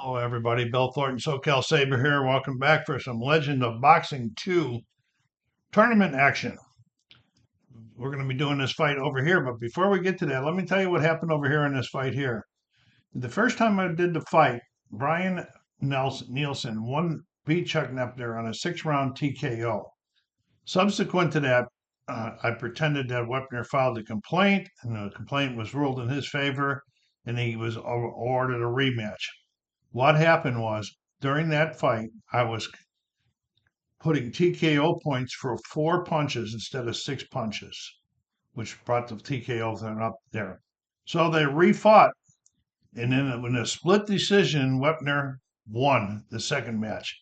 Hello, everybody. Bill Thornton, SoCal Saber here. Welcome back for some Legend of Boxing 2 tournament action. We're going to be doing this fight over here, but before we get to that, let me tell you what happened over here in this fight here. The first time I did the fight, Brian Nielsen beat Chuck Nepner on a 6-round TKO. Subsequent to that, I pretended that Wepner filed a complaint, and the complaint was ruled in his favor, and he was awarded a rematch. What happened was, during that fight, I was putting TKO points for 4 punches instead of 6 punches, which brought the TKO thing up there. So they refought, and then in a split decision, Wepner won the second match.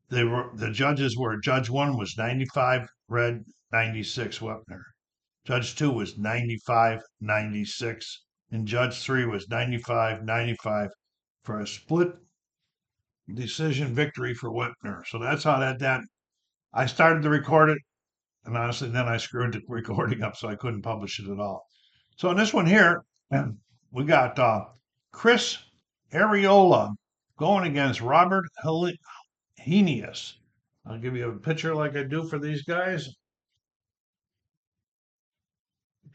The judges were Judge 1 was 95 Red, 96 Wepner. Judge 2 was 95-96, and Judge 3 was 95-95 for a split decision victory for Wepner. So that's how that I started to record it, and honestly, then I screwed the recording up, so I couldn't publish it at all. So in this one here, we got Chris Arreola going against Robert Heinius. I'll give you a picture like I do for these guys.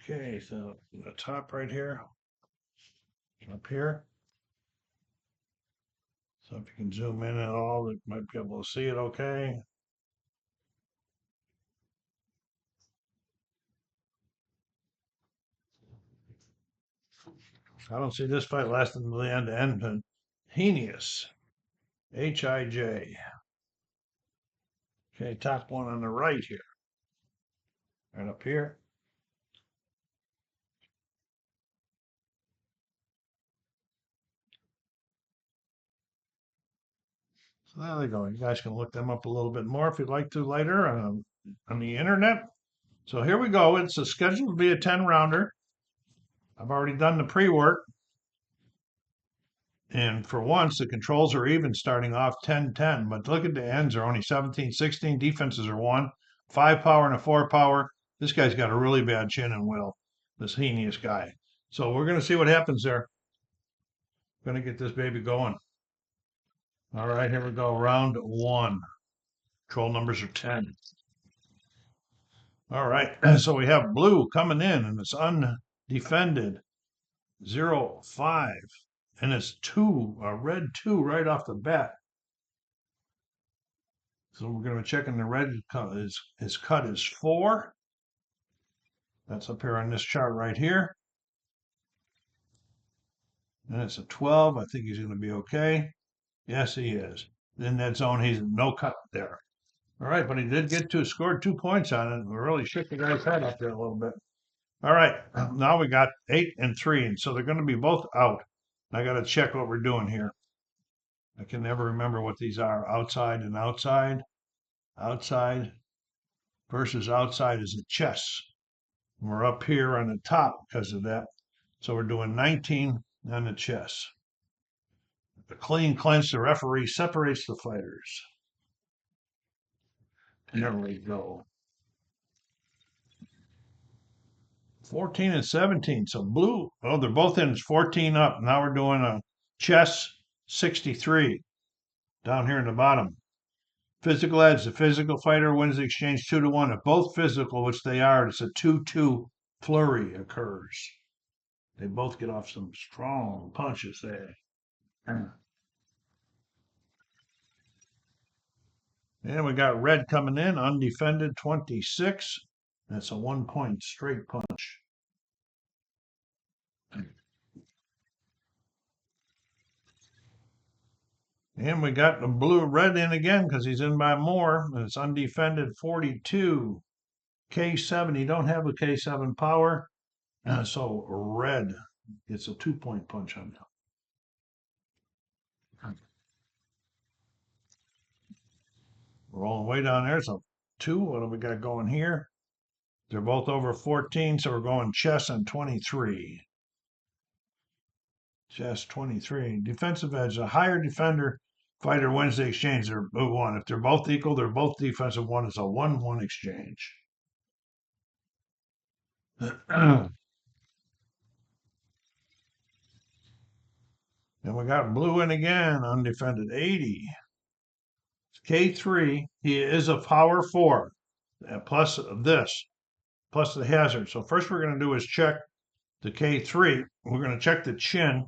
Okay, so the top right here, up here. So if you can zoom in at all, you might be able to see it okay. I don't see this fight lasting to the end. But Heinius, H-I-J. Okay, top one on the right here. Right up here. So there they go. You guys can look them up a little bit more if you'd like to later on the internet. So here we go. It's scheduled to be a 10-rounder. I've already done the pre-work. And for once, the controls are even starting off 10-10. But look at the ends are only 17-16. Defenses are 1. 5 power and a 4 power. This guy's got a really bad chin and will. This Heinius guy. So we're going to see what happens there. Going to get this baby going. All right, here we go. Round 1. Control numbers are 10. All right, so we have blue coming in, and it's undefended. 0-5. And it's 2, a red 2 right off the bat. So we're going to be checking the red. His cut is 4. That's up here on this chart right here. And it's a 12. I think he's going to be okay. Yes, he is. In that zone, he's no cut there. All right, but he did scored 2 points on it. We really shook the guy's head up there a little bit. All right, now we got 8 and 3, and so they're going to be both out. I got to check what we're doing here. I can never remember what these are. Outside and outside. Outside versus outside is a chess. And we're up here on the top because of that. So we're doing 19 on the chess. The clean clinch, the referee separates the fighters. There we go. 14 and 17. So blue, oh, they're both in 14 up. Now we're doing a chess 63 down here in the bottom. Physical edge, the physical fighter wins the exchange 2-1. If both physical, which they are, it's a 2-2 flurry occurs. They both get off some strong punches there. And we got red coming in, undefended 26. That's a 1-point straight punch. And we got the red in again because he's in by more. It's undefended 42. K7, he don't have a K7 power. So red gets a 2-point punch on him. Rolling way down there. So 2. What do we got going here? They're both over 14, so we're going chess and 23. Chess 23. Defensive edge. A higher defender fighter wins the exchange. They're 1. If they're both equal, they're both defensive 1. It's a 1-1 exchange. And we got blue in again, undefended, 80. K3, he is a power 4, plus this, plus the hazard. So first we're going to do is check the K3. We're going to check the chin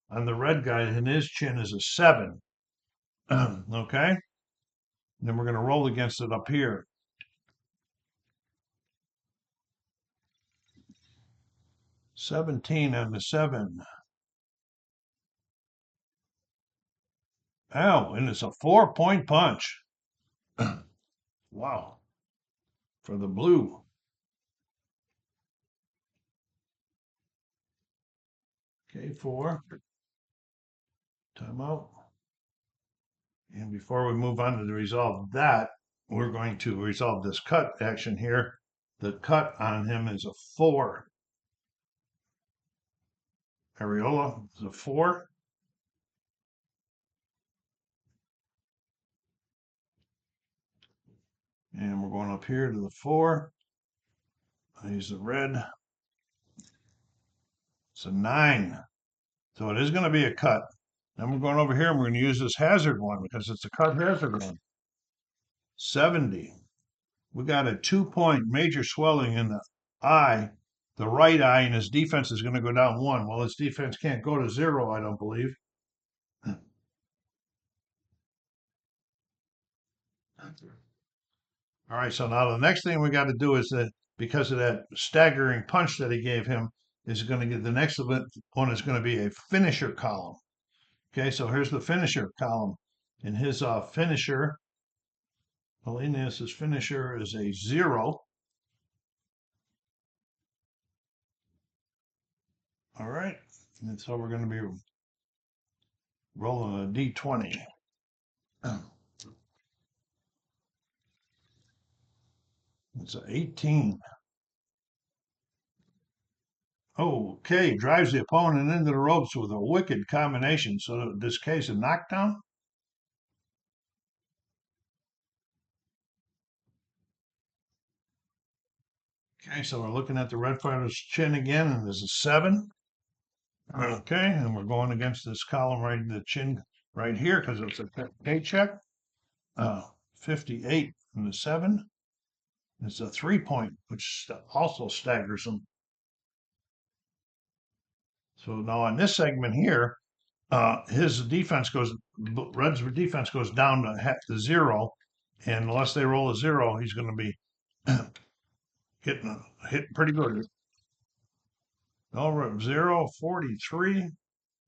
on the red guy, and his chin is a 7. Okay? And then we're going to roll against it up here. 17 on the 7. Ow, and it's a 4-point punch. Wow. For the blue. K4. Timeout. And before we move on to resolve that, we're going to resolve this cut action here. The cut on him is a 4. Arreola is a 4. And we're going up here to the 4. He's the red. It's a 9. So it is going to be a cut. Then we're going over here and we're going to use this hazard one because it's a cut hazard one. 70. We got a 2-point major swelling in the eye, the right eye, and his defense is going to go down 1. Well, his defense can't go to 0, I don't believe. All right, so now the next thing we got to do is that because of that staggering punch that he gave him, is going to get the next one is going to be a finisher column. Okay, so here's the finisher column. And his finisher, Heinius' finisher is a 0. All right, and so we're going to be rolling a D20. It's an 18. Okay, drives the opponent into the ropes with a wicked combination. So in this case, a knockdown. Okay, so we're looking at the red fighter's chin again, and there's a 7. Okay, and we're going against this column right in the chin right here because it's a paycheck. 58 and the 7. It's a 3-point, which also staggers him. So now on this segment here, his defense goes, Red's defense goes down to 0, and unless they roll a 0, he's going to be getting hit pretty good. All right, 0, 43.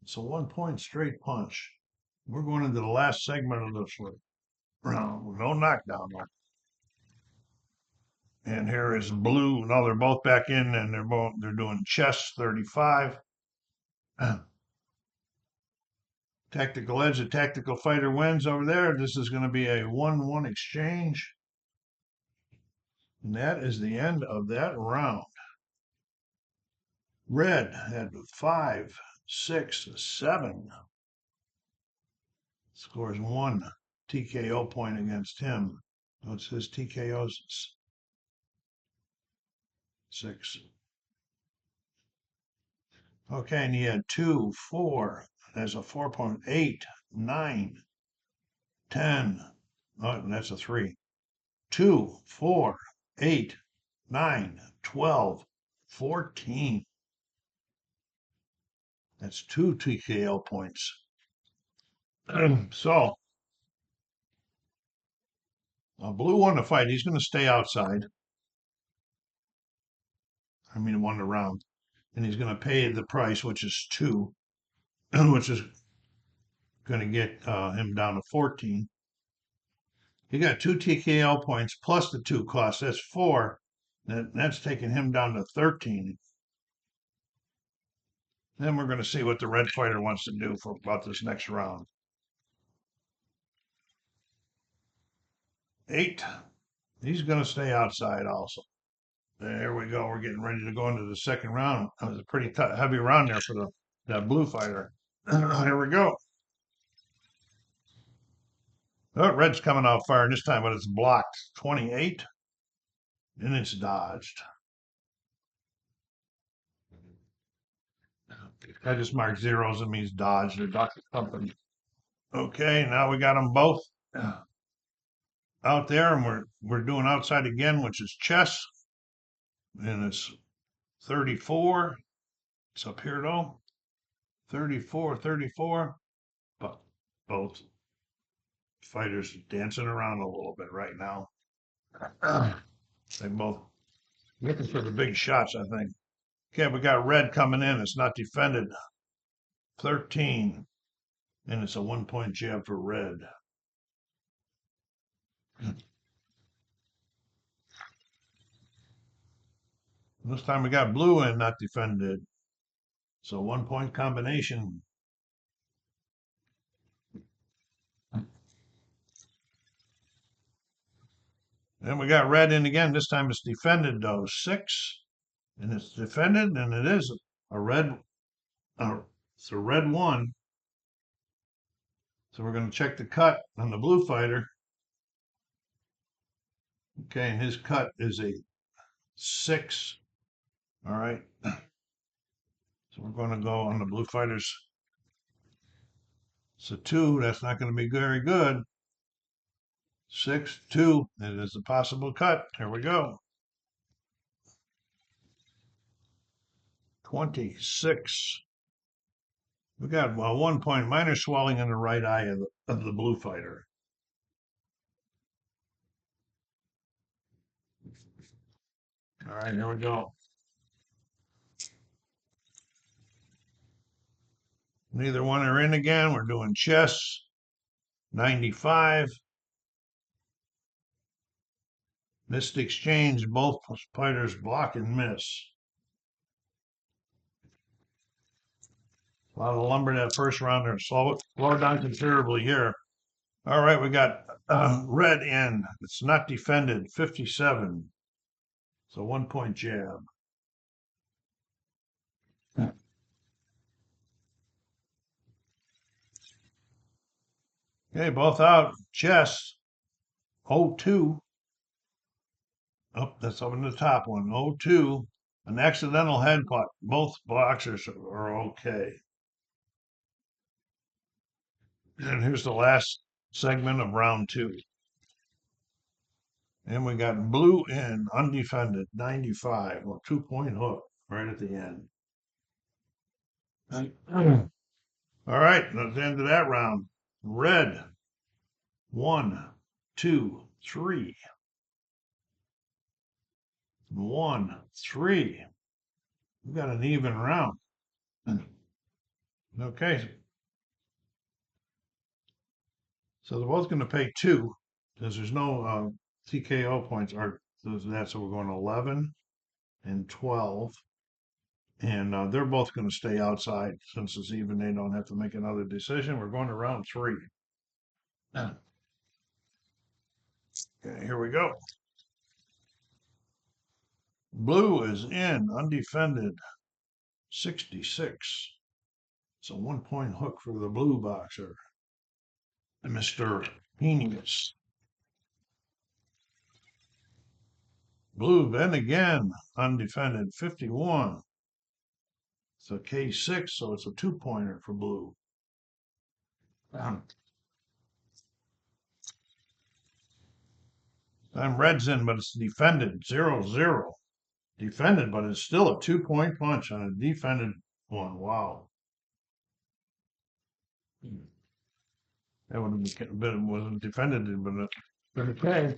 It's a 1-point straight punch. We're going into the last segment of this round. No knockdown. And here is blue. Now they're both back in, and they're doing chest 35. Tactical edge, a tactical fighter wins over there. This is going to be a 1-1 exchange. And that is the end of that round. Red had 5, 6, 7. Scores 1 TKO point against him. What's his TKOs? 6. Okay, and he had 2, 4. There's a 4.8, 9, 10. Oh, that's a 3. 2, 4, 8, 9, 12, 14. That's 2 TKO points. So, blue won the fight. He's going to stay outside. I mean, won the round. And he's going to pay the price, which is 2, which is going to get him down to 14. He got 2 TKO points plus the 2 costs. That's 4. That's taking him down to 13. Then we're going to see what the red fighter wants to do for about this next round. 8. He's going to stay outside also. There we go. We're getting ready to go into the second round. That was a pretty heavy round there for that blue fighter. Here we go. Oh, red's coming out firing this time, but it's blocked. 28. And it's dodged. I just marked zeros. It means dodged or ducked something. Okay, now we got them both out there, and we're doing outside again, which is chess, and it's 34. It's up here though. 34, 34. But both fighters dancing around a little bit right now. They both looking for the big shots, I think. Okay, we got red coming in. It's not defended. 13. And it's a 1-point jab for red. This time we got blue in, not defended. So 1-point combination. Then we got red in again. This time it's defended though. 6. And it's defended, and it is a red. It's a red 1. So we're going to check the cut on the blue fighter. Okay, and his cut is a 6. All right. So we're going to go on the blue fighters. It's a 2. That's not going to be very good. 6, 2. It is a possible cut. Here we go. 26. We got a 1-point minor swelling in the right eye of the blue fighter. All right, here we go. Neither one are in again. We're doing chess. 95. Missed exchange. Both fighters block and miss. A lot of lumber that first round there. Slow down considerably here. All right, we got red in. It's not defended. 57. So 1-point jab. Okay, both out. Chess. 0-2. Oh, that's up in the top one. 0-2. An accidental head cut. Both boxers are okay. And here's the last segment of round 2. And we got blue in, undefended, 95. Well, 2-point hook right at the end. All right, that's the end of that round. Red. 1, 2, 3. 1, 3. We got an even round. Okay. So they're both going to pay 2 because there's no TKO points. So we're going 11 and 12. And they're both going to stay outside since it's even. They don't have to make another decision. We're going to round 3. Okay, here we go. Blue is in, undefended, 66. It's a 1-point hook for the blue boxer, Mr. Heinius. Blue then again, undefended, 51. It's a K6, so it's a 2-pointer for blue. I'm red's in, but it's defended, 0-0. Defended, but it's still a 2-point punch on a defended one. Wow. That would have been, wasn't defended, but okay.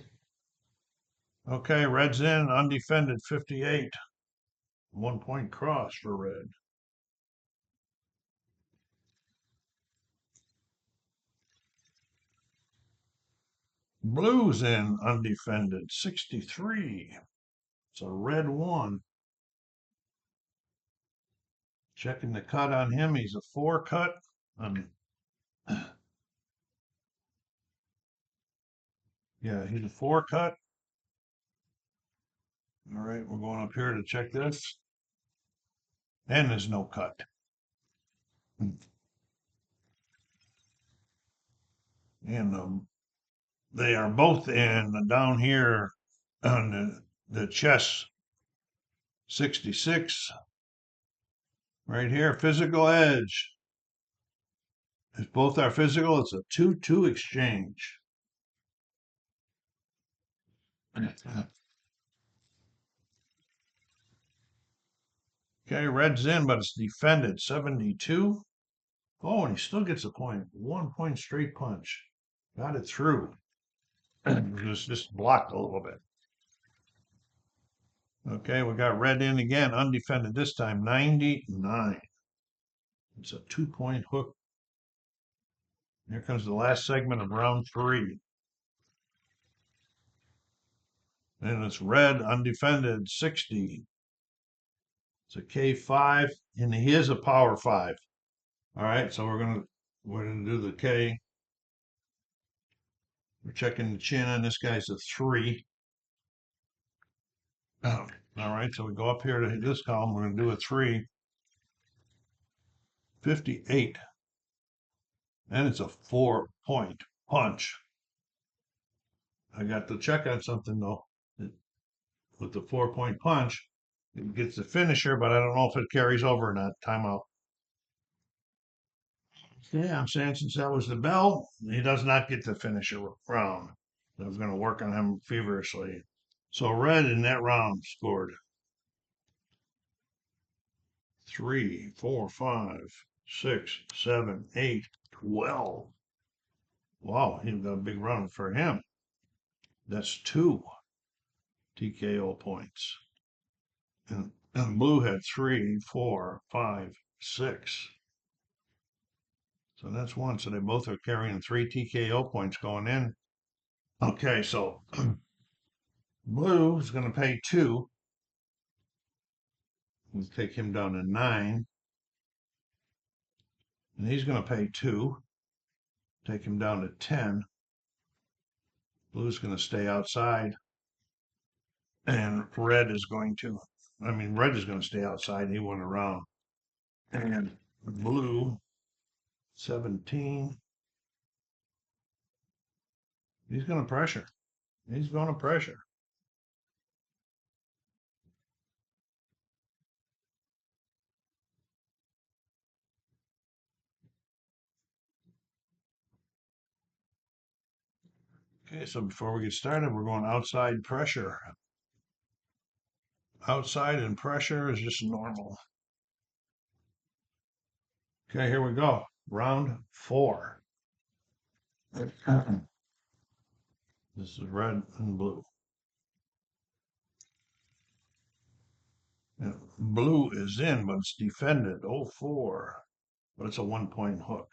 Okay, red's in, undefended, 58. 1-point cross for red. Blue's in, undefended, 63. It's a red 1. Checking the cut on him. He's a 4 cut. Yeah, he's a 4 cut. All right, we're going up here to check this. And there's no cut. And they are both in down here on the chest, 66. Right here, physical edge. If both are physical, it's a 2-2 exchange. Okay, red's in, but it's defended. 72. Oh, and he still gets a point. 1 point straight punch. Got it through. just blocked a little bit. Okay, we got red in again, undefended this time. 99. It's a 2 point hook. Here comes the last segment of round 3. And it's red, undefended, 60. It's a K5, and he is a power 5. All right, so we're gonna do the K. We're checking the chin, and this guy's a 3. Oh, all right, so we go up here to this column. We're gonna do a 3. 58. And it's a 4-point punch. I got to check on something though. With the 4-point punch, it gets the finisher, but I don't know if it carries over or not. Timeout. Yeah, I'm saying since that was the bell, he does not get the finisher round. I was going to work on him feverishly. So red in that round scored 3, 4, 5, 6, 7, 8, 12. Wow, he got a big run for him. That's 2 TKO points. And blue had 3, 4, 5, 6. So that's 1. So they both are carrying 3 TKO points going in. Okay, so blue is going to pay 2. We'll take him down to 9. And he's going to pay 2. Take him down to 10. Blue's going to stay outside. And red is going to stay outside. He went around. And blue, 17. He's going to pressure. He's going to pressure. Okay, so before we get started, we're going outside pressure. Outside and pressure is just normal. Okay, here we go. Round 4. This is red and blue. And blue is in, but it's defended. 0-4. But it's a 1-point hook.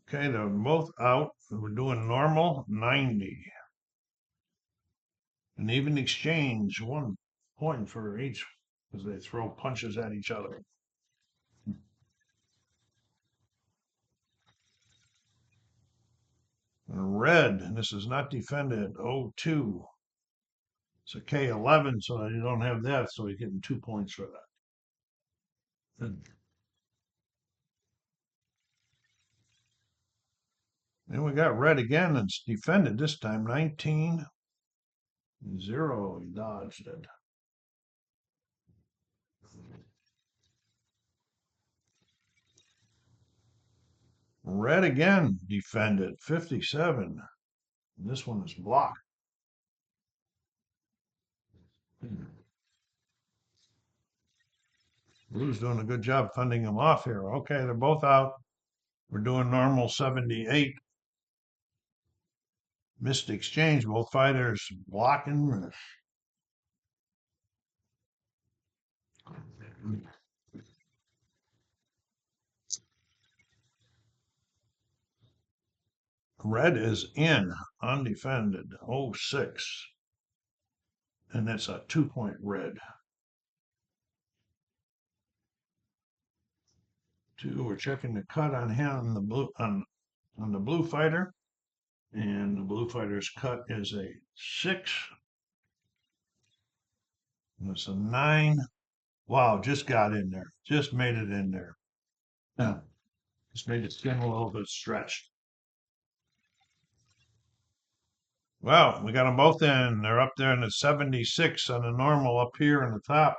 Okay, they're both out. We're doing normal, 90. An even exchange, 1 point for each, as they throw punches at each other. And red, and this is not defended, 0-2. It's a K11, so you don't have that, so you're getting 2 points for that. Then we got red again, and it's defended this time, 19-0. He dodged it. Red again, defended, 57. And this one is blocked. Blue's doing a good job fending them off here. Okay, they're both out. We're doing normal, 78. Missed exchange, both fighters blocking. Red is in, undefended, 0-6. And that's a 2-point red. 2, we're checking the cut on him, the blue on the blue fighter. And the blue fighter's cut is a 6. And it's a 9. Wow, just got in there. Just made it in there. Yeah. Just made the skin a little bit stretched. Well, we got them both in. They're up there in the 76 on the normal up here in the top.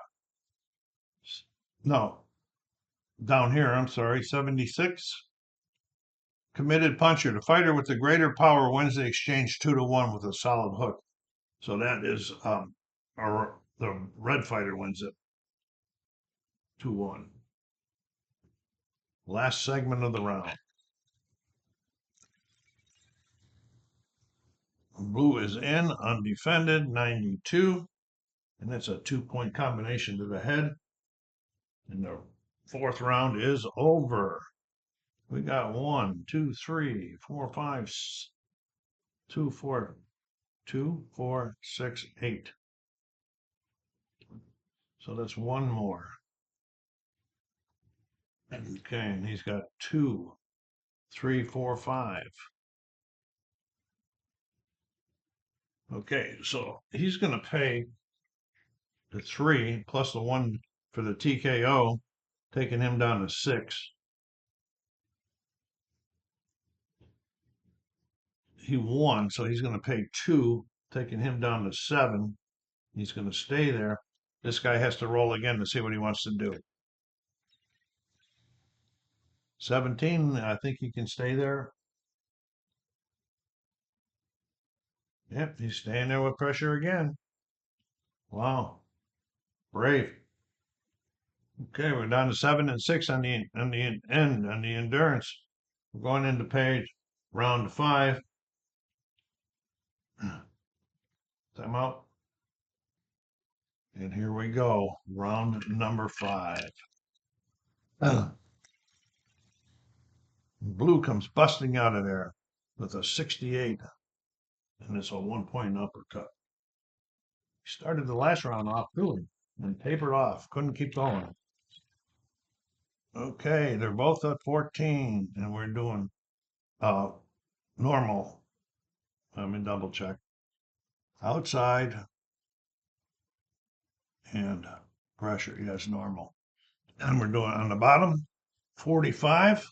No, down here, I'm sorry, 76. Committed puncher. The fighter with the greater power wins the exchange 2-1 with a solid hook. So that is the red fighter wins it 2-1. Last segment of the round. Blue is in, undefended, 92. And that's a 2-point combination to the head. And the fourth round is over. We got 1, 2, 3, 4, 5, 2, 4, 2, 4, 6, 8. So that's one more. Okay, and he's got 2, 3, 4, 5. Okay, so he's going to pay the 3 plus the 1 for the TKO, taking him down to 6. He won, so he's going to pay 2, taking him down to 7. He's going to stay there. This guy has to roll again to see what he wants to do. 17, I think he can stay there. Yep, he's staying there with pressure again. Wow, brave. Okay, we're down to 7 and 6 on the endurance. We're going into page round 5. Time out. And here we go, round number 5. Blue comes busting out of there with a 68, and it's a 1-point uppercut. He started the last round off too, and tapered off, couldn't keep going. Okay, they're both at 14, and we're doing normal. Let me double check. Outside and pressure, yes, normal. And we're doing on the bottom, 45.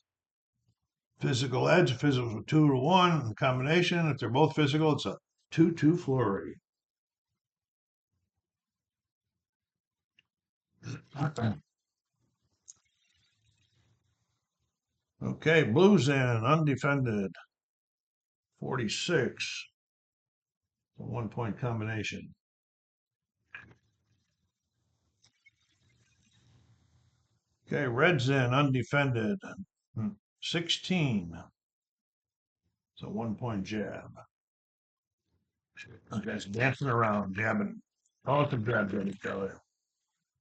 Physical edge, physical 2-1 combination. If they're both physical, it's a 2-2 flurry. Okay, blues in, undefended, 46. A 1-point combination. Okay, red's in, undefended, 16. It's a 1-point jab. Those guys dancing around, jabbing. All some jabs at each other.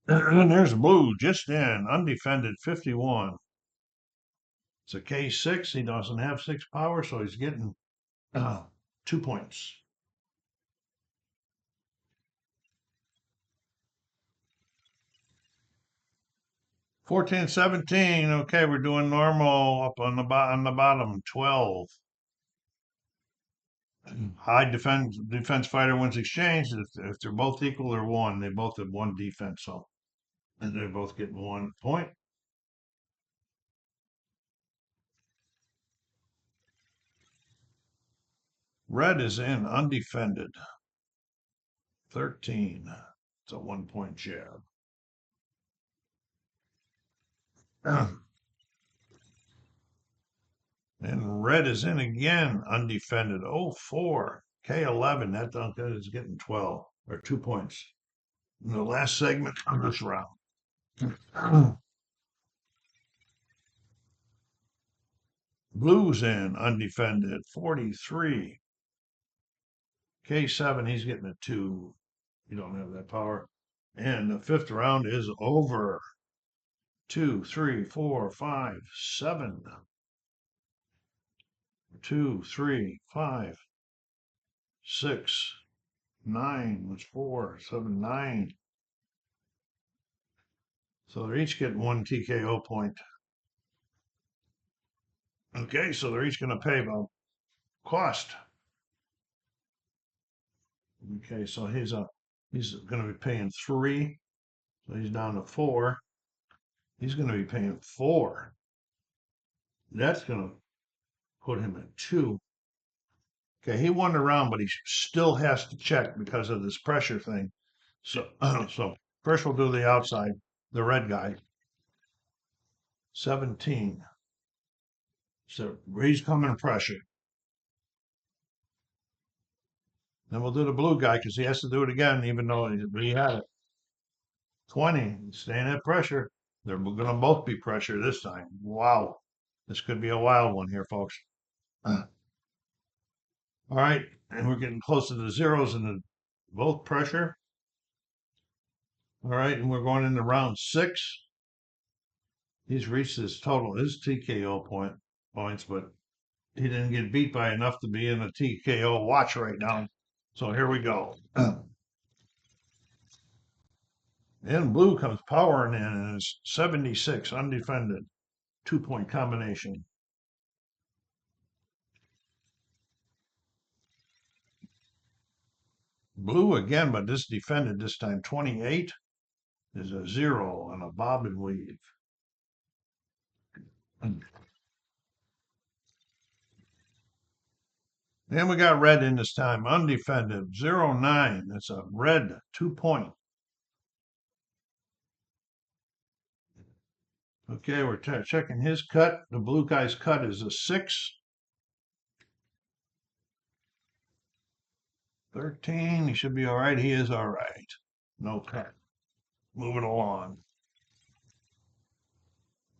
And there's blue, just in, undefended, 51. It's a K6. He doesn't have 6 power, so he's getting 2 points. $14, $17. Okay, we're doing normal up on the bottom. 12. High defense fighter wins exchange. If they're both equal, they're 1. They both have 1 defense, so and they're both getting 1 point. Red is in, undefended. 13. It's a 1-point jab. And red is in again, undefended. 04. K11. That Duncan is getting 12 or 2 points in the last segment of this round. Blues in, undefended. 43. K7, he's getting a 2. You don't have that power. And the 5th round is over. 2, 3, 4, 5, 7. 2, 3, 5, 6, 9. That's 4, 7, 9. So they're each getting 1 TKO point. Okay, so they're each going to pay about cost. Okay, so he's going to be paying 3. So he's down to 4. He's going to be paying 4. That's going to put him at 2. Okay, he won the round, but he still has to check because of this pressure thing. So, so first we'll do the outside, the red guy. 17. So he's coming pressure. Then we'll do the blue guy because he has to do it again, even though he had it. 20, staying at pressure. They're going to both be pressure this time. Wow. This could be a wild one here, folks. All right. And we're getting close to the zeros in the both pressure. All right. And we're going into round 6. He's reached his total, his TKO points, but he didn't get beat by enough to be in a TKO watch right now. So here we go. And blue comes powering in and is 76 undefended. 2-point combination. Blue again, but this defended this time. 28 is a 0 on a bob and weave. Then we got red in this time, undefended, 0-9. That's a red 2-point. Okay, we're checking his cut. The blue guy's cut is a 6. 13, he should be all right. He is all right. No cut. Moving along.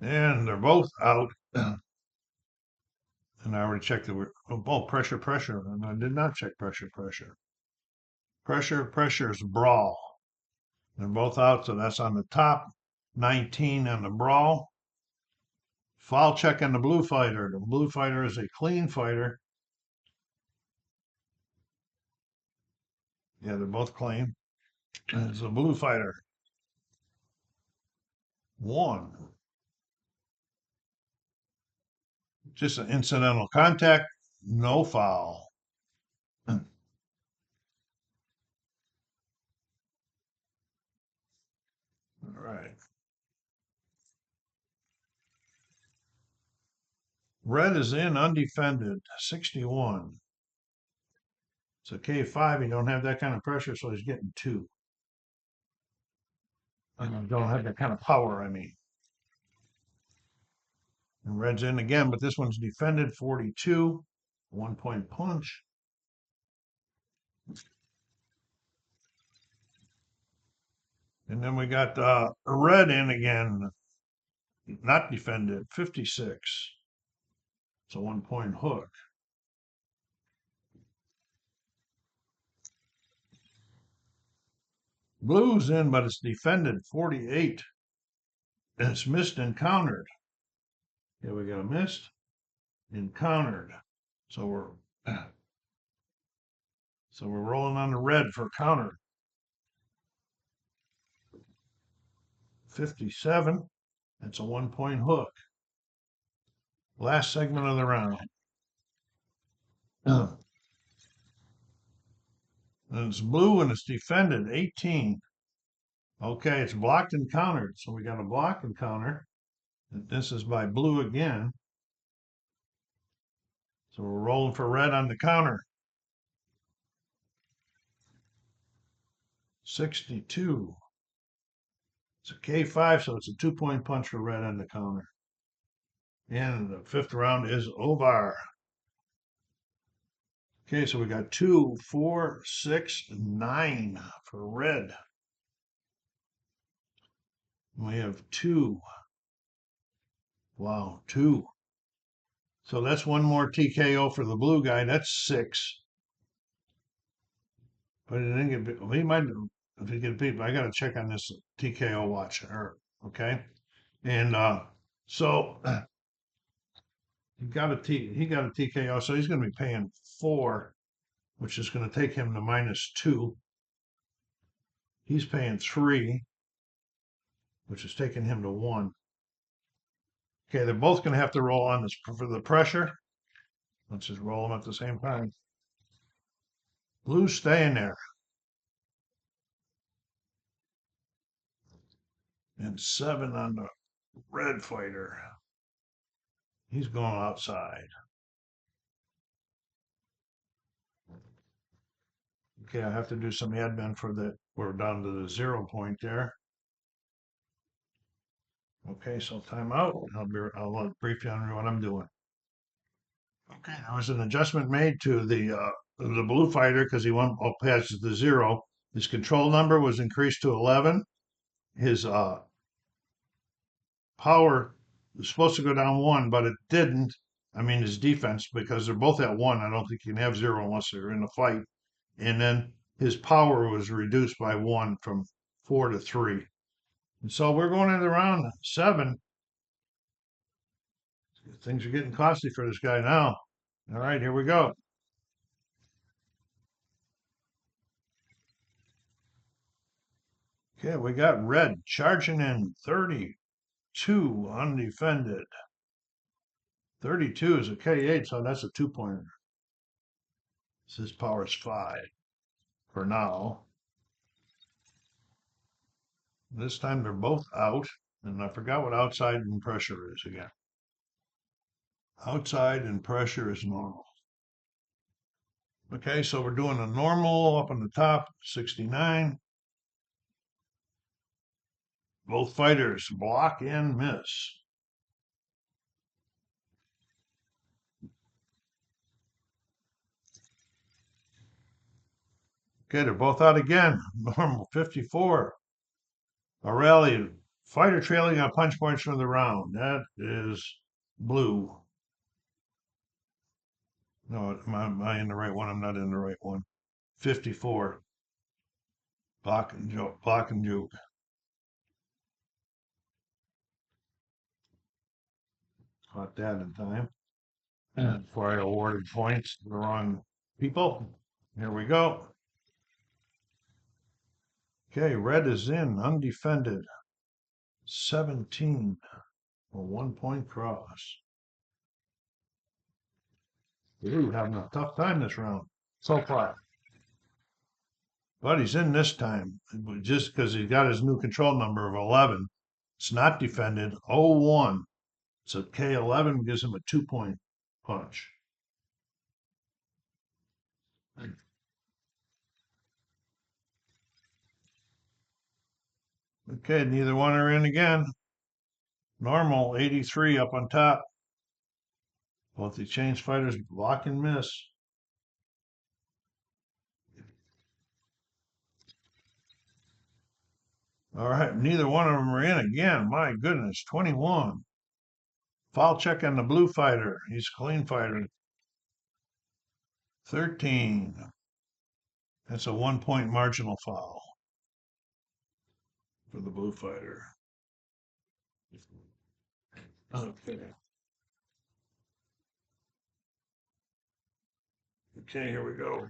And they're both out. And I already checked the pressure, and I did not check pressure. Pressure is brawl. They're both out, so that's on the top. 19 on the brawl. Foul check on the blue fighter. The blue fighter is a clean fighter. Yeah, they're both clean. And it's a blue fighter. 1. Just an incidental contact, no foul. All right. Red is in undefended, 61. It's a K5. You don't have that kind of pressure, so he's getting 2. And don't have that kind of power, I mean. And red's in again, but this one's defended, 42. 1-point punch. And then we got red in again, not defended, 56. It's a 1-point hook. Blue's in, but it's defended, 48. And it's missed and countered. Here we got a missed and countered. So we're rolling on the red for counter. 57. That's a 1-point hook. Last segment of the round. And it's blue and it's defended, 18. Okay, it's blocked and countered. So we got a block and counter. And this is by blue again. So we're rolling for red on the counter. 62. It's a K5, so it's a 2-point punch for red on the counter. And the 5th round is over. Okay, so we got 2, 4, 6, 9 for red. We have 2. Wow, 2. So that's one more TKO for the blue guy. That's 6. But he didn't get beat. Well, he might, if he get beat, but I got to check on this TKO watch. Okay. And so he got a TKO, so he's going to be paying 4, which is going to take him to -2. He's paying 3, which is taking him to 1. Okay, they're both going to have to roll on this for the pressure. Let's just roll them at the same time. Blue's staying there. And 7 on the red fighter. He's going outside. Okay, I have to do some admin for the, we're down to the 0 point there. Okay, so time out. I'll brief you on what I'm doing. Okay, there was an adjustment made to the blue fighter because he went up past the 0. His control number was increased to 11. His power was supposed to go down 1, but it didn't. I mean, his defense, because they're both at 1. I don't think you can have 0 unless they're in a fight. And then his power was reduced by 1 from 4 to 3. And so we're going into round 7. Things are getting costly for this guy now. All right, here we go. Okay, we got red charging in 32 undefended. 32 is a K8, so that's a 2-pointer. His power is 5 for now. This time they're both out, and I forgot what outside and pressure is again. Outside and pressure is normal. Okay, so we're doing a normal up on the top, 69. Both fighters block and miss. Okay, they're both out again. Normal 54. A rally fighter trailing on punch points from the round. That is blue. No, am I in the right one? I'm not in the right one. 54. Block and joke. Block and juke. Caught that in time. And before I awarded points to the wrong people. Here we go. Okay, red is in, undefended. 17. A 1-point cross. Blue having a tough time this round so far. But he's in this time, just because he's got his new control number of 11. It's not defended, 0-1. So K11 gives him a 2-point punch. Okay, neither one are in again. Normal, 83 up on top. Both the change fighters block and miss. All right, neither one of them are in again. My goodness, 21. Foul check on the blue fighter. He's a clean fighter. 13. That's a 1-point marginal foul for the blue fighter. Okay. Okay, here we go.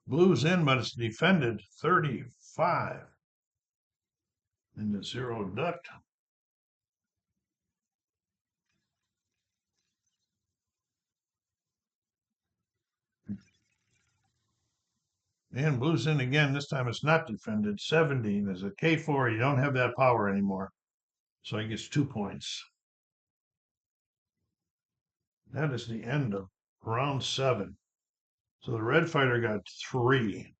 Blue's in, but it's defended 35. In the 0 duct. And blue's in again. This time it's not defended. 70. There's a K4. You don't have that power anymore. So he gets 2 points. That is the end of round 7. So the red fighter got 3.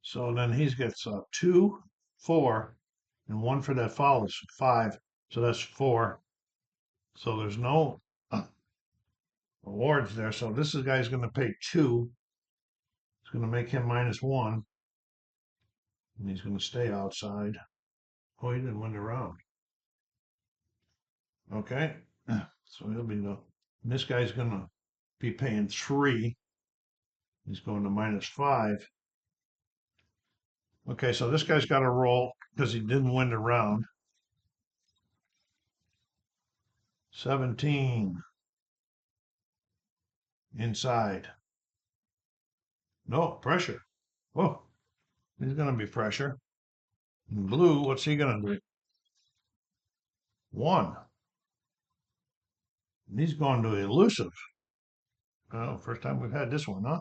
So then he gets 2, 4, and 1 for that foul is 5. So that's 4. So there's no awards there. So this guy's going to pay 2. It's going to make him -1. And he's going to stay outside. Oh, he didn't win the round. Okay. So he'll be this guy's going to be paying 3. He's going to -5. Okay, so this guy's got to roll because he didn't win the round. 17. Inside. No, pressure. Oh, he's going to be pressure. And blue, what's he going to do? 1. And he's going to elusive. Oh, first time we've had this one, huh?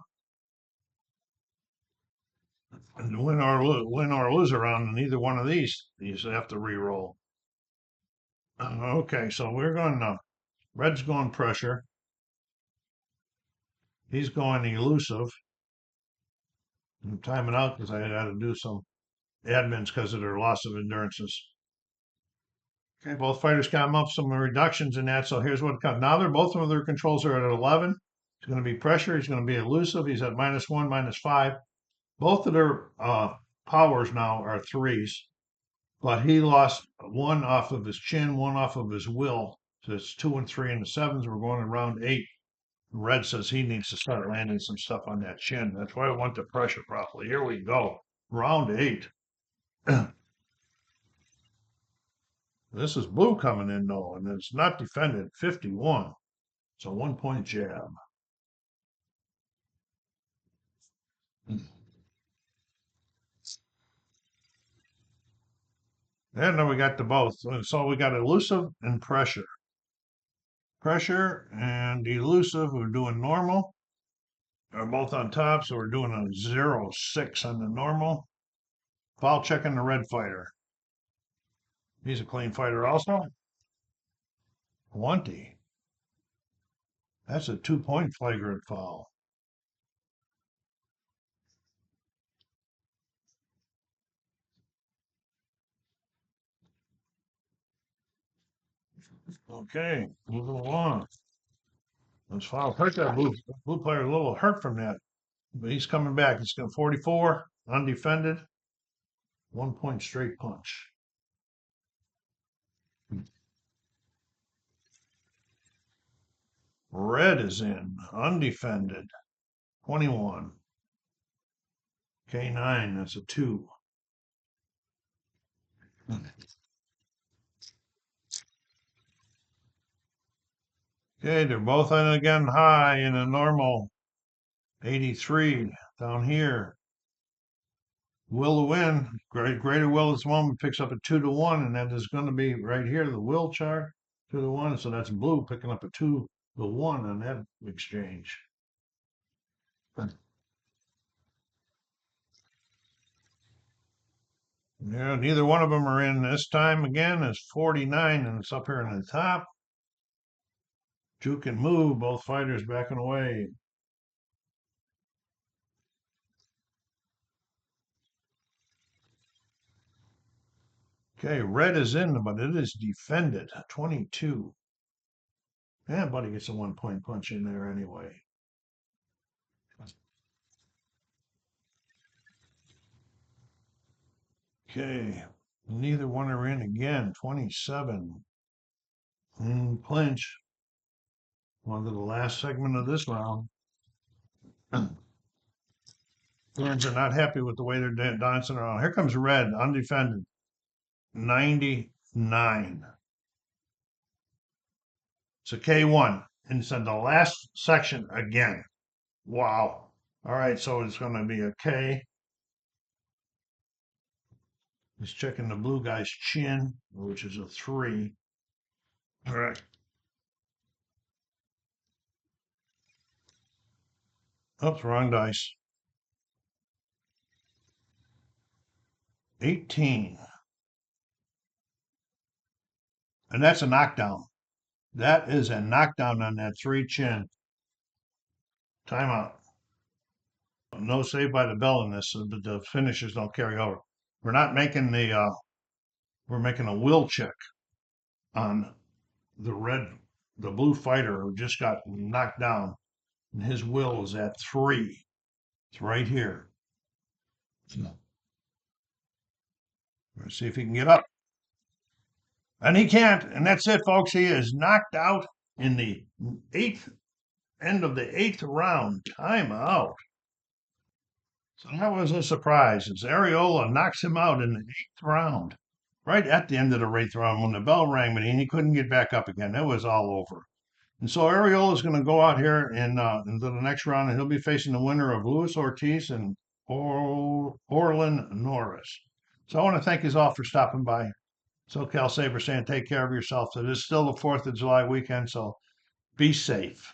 And win or lose around in either one of these, you have to re-roll. Okay, so we're going to Red's going pressure. He's going elusive. I'm timing out because I had to do some admins because of their loss of endurances. Okay, both fighters come up some reductions in that. So here's what it comes. Now they're both of their controls are at 11. It's going to be pressure. He's going to be elusive. He's at -1, -5. Both of their powers now are 3s, but he lost 1 off of his chin, 1 off of his will. So it's 2 and 3 in the 7s. We're going to round 8. Red says he needs to start landing some stuff on that chin. That's why I want the pressure properly. Here we go. Round 8. This is blue coming in though, and it's not defended. 51. It's a 1-point jab. And then we got the both. So we got elusive and pressure. Pressure and elusive, we're doing normal. Are both on top, so we're doing a 0-6 on the normal. Foul checking the red fighter. He's a clean fighter also. 20. That's a 2-point flagrant foul. Okay, moving along. Those foul hurt that blue player a little hurt from that, but he's coming back. He's going 44, undefended, 1-point straight punch. Red is in, undefended, 21. K9, that's a 2. Okay, they're both in again high in a normal 83 down here. Will to win, greater will at this moment picks up a 2-1, and that is going to be right here, the will chart, 2-1. So that's blue picking up a 2-1 on that exchange. Yeah, neither one of them are in this time again. It's 49, and it's up here in the top. Juke and move, both fighters backing away. Okay, red is in, but it is defended. 22. Yeah, buddy gets a 1-point punch in there anyway. Okay, neither one are in again. 27. Clinch. On to the last segment of this round. Fans are not happy with the way they're dancing around. Here comes red, undefended. 99. It's a K1. And it's in the last section again. Wow. All right, so it's going to be a K. He's checking the blue guy's chin, which is a 3. All right. Oops, wrong dice. 18. And that's a knockdown. That is a knockdown on that 3 chin. Timeout. No save by the bell in this, so the finishers don't carry over. We're not making we're making a will check on the blue fighter who just got knocked down, and his will is at 3. It's right here. Let's see if he can get up. And he can't, and that's it, folks. He is knocked out in the end of the 8th round. Timeout. So that was a surprise as Arreola knocks him out in the 8th round. Right at the end of the 8th round when the bell rang, but he couldn't get back up again. It was all over. And so Arreola is going to go out here and into the next round, and he'll be facing the winner of Luis Ortiz and Orlin Norris. So I want to thank you all for stopping by. SoCal Saber saying take care of yourself. It is still the 4th of July weekend, so be safe.